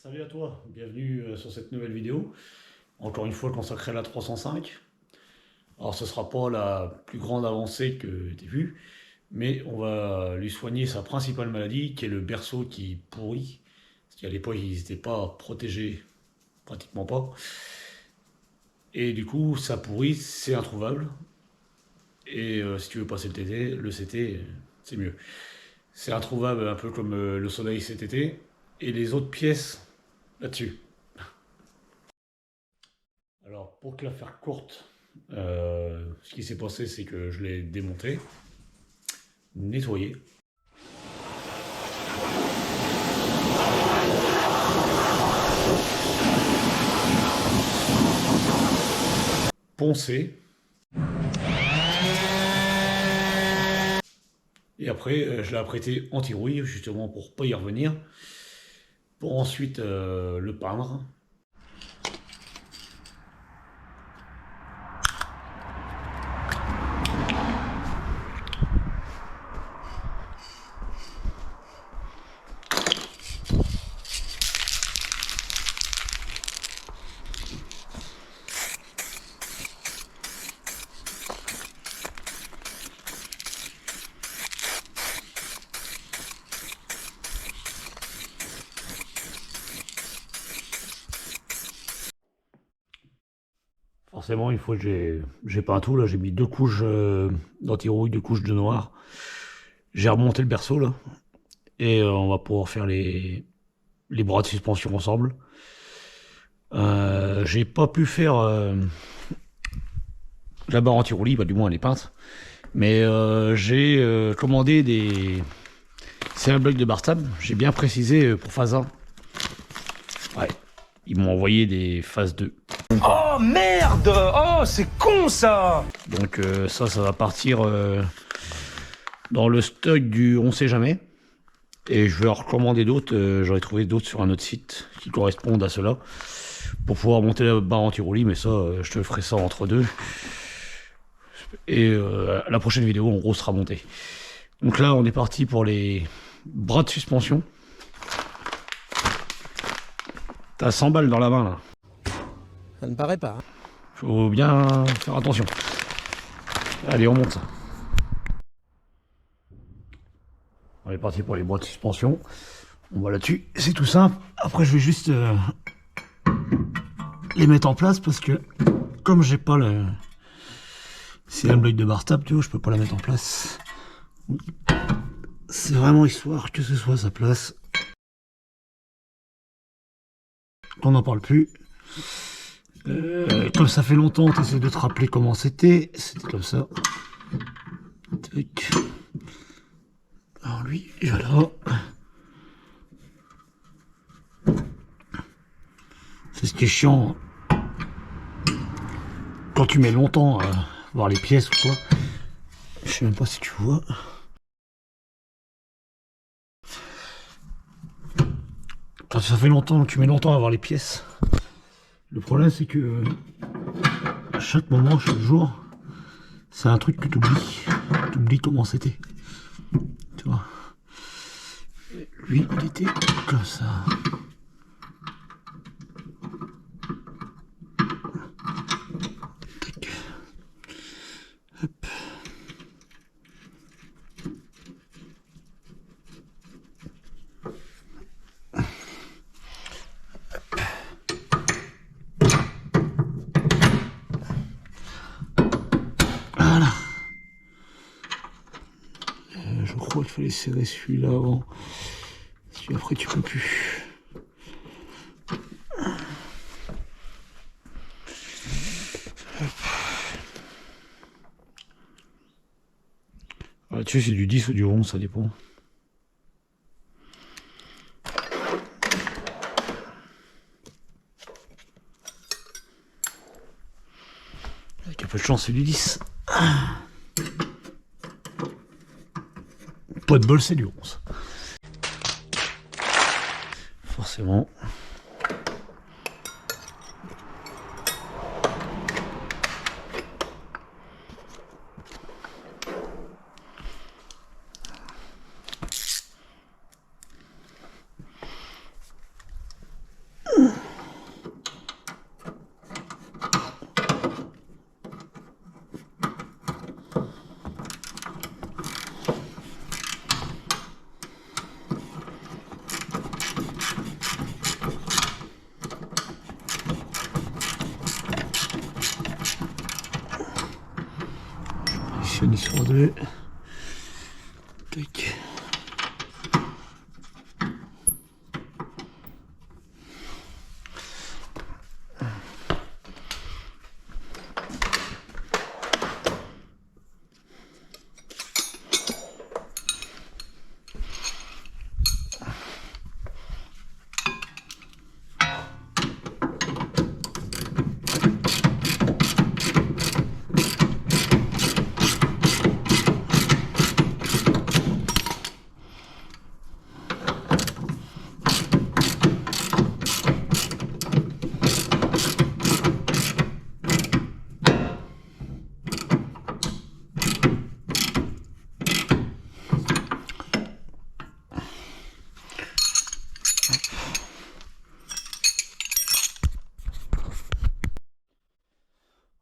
Salut à toi, bienvenue sur cette nouvelle vidéo, encore une fois consacrée à la 305. Alors ce sera pas la plus grande avancée que tu aies vue, mais on va lui soigner sa principale maladie, qui est le berceau qui pourrit. Parce qu'à l'époque, ils n'étaient pas protégés, pratiquement pas. Et du coup, ça pourrit, c'est introuvable. Et si tu veux passer le CT, c'est mieux. C'est introuvable un peu comme le soleil cet été, et les autres pièces là-dessus. Alors, pour te la faire courte, ce qui s'est passé, c'est que je l'ai démonté, nettoyé, poncé, et après, je l'ai apprêté anti-rouille, justement pour pas y revenir, pour ensuite le peindre. Forcément, une fois que j'ai peint tout, là, j'ai mis 2 couches d'anti-rouille, 2 couches de noir. J'ai remonté le berceau, là, et on va pouvoir faire les bras de suspension ensemble. J'ai pas pu faire la barre anti-roulis, bah, du moins elle est peinte. Mais j'ai commandé des... C'est un bloc de Barstab, j'ai bien précisé pour phase 1. Ouais, ils m'ont envoyé des phases 2. Oh merde! Oh, c'est con ça! Donc ça va partir dans le stock du on sait jamais. Et je vais en recommander d'autres, j'aurais trouvé d'autres sur un autre site qui correspondent à cela. Pour pouvoir monter la barre anti-roulis, mais ça, je te ferai ça entre deux. Et la prochaine vidéo, en gros, sera montée. Donc là, on est parti pour les bras de suspension. T'as 100 balles dans la main, là. Ça ne paraît pas. Hein. Faut bien faire attention. Allez, on monte ça. On est parti pour les bras de suspension. On va là-dessus. C'est tout simple. Après, je vais juste les mettre en place parce que comme j'ai pas le... C'est un bloc de Barstab, tu vois, je peux pas la mettre en place. C'est vraiment histoire que ce soit à sa place. On n'en parle plus. Comme ça fait longtemps, tu essaies de te rappeler comment c'était. C'était comme ça. Tac. Alors lui, voilà. C'est ce qui est chiant. Quand tu mets longtemps à voir les pièces ou quoi. Je sais même pas si tu vois. Quand ça fait longtemps, tu mets longtemps à voir les pièces. Le problème c'est que à chaque moment, chaque jour, c'est un truc que tu oublies. Tu oublies comment c'était. Tu vois. Lui, il était comme ça. Tac. Hop. Voilà. Je crois qu'il fallait serrer celui-là avant. Parce qu'après tu peux plus. Là-dessus c'est du 10 ou du 11, ça dépend. Avec un peu de chance, c'est du 10. Pas de bol, c'est du 11. Forcément. mis sur 2. Tac.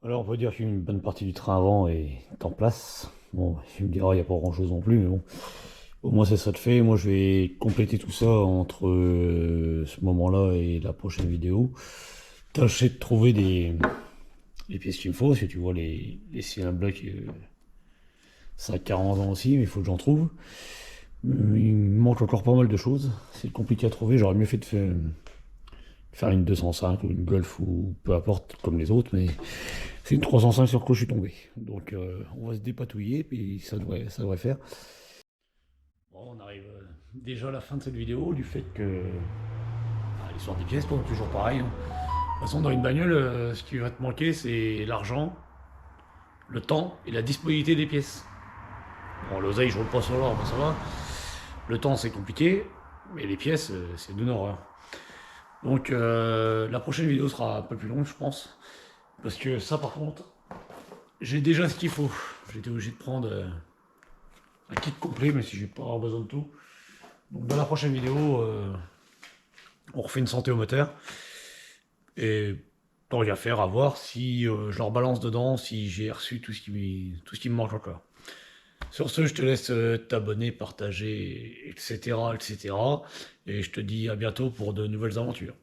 Alors on peut dire qu'une bonne partie du train avant est en place. Bon, tu me diras, il n'y a pas grand chose non plus, mais bon, au moins c'est ça de fait. Moi je vais compléter tout ça entre ce moment-là et la prochaine vidéo. Tâcher de trouver les pièces qu'il me faut, parce que tu vois les cylindres ça a 40 ans aussi, mais il faut que j'en trouve. Il me manque encore pas mal de choses, c'est compliqué à trouver, j'aurais mieux fait de faire une 205 ou une Golf ou peu importe comme les autres, mais c'est une 305 sur quoi je suis tombé. Donc on va se dépatouiller, puis ça devrait faire. Bon, on arrive déjà à la fin de cette vidéo, du fait que l'histoire des pièces, toujours pareil. Hein. De toute façon, dans une bagnole, ce qui va te manquer, c'est l'argent, le temps et la disponibilité des pièces. Bon, l'oseille, je roule pas sur l'or, ça va. Le temps, c'est compliqué, mais les pièces, c'est d'une horreur. Donc, la prochaine vidéo sera un peu plus longue, je pense. Parce que ça, par contre, j'ai déjà ce qu'il faut. J'ai été obligé de prendre un kit complet, mais si j'ai pas besoin de tout. Donc, dans la prochaine vidéo, on refait une santé au moteur. Et tant qu'à faire, à voir si je leur balance dedans, si j'ai reçu tout ce qui me manque encore. Sur ce, je te laisse t'abonner, partager, etc., etc. Et je te dis à bientôt pour de nouvelles aventures.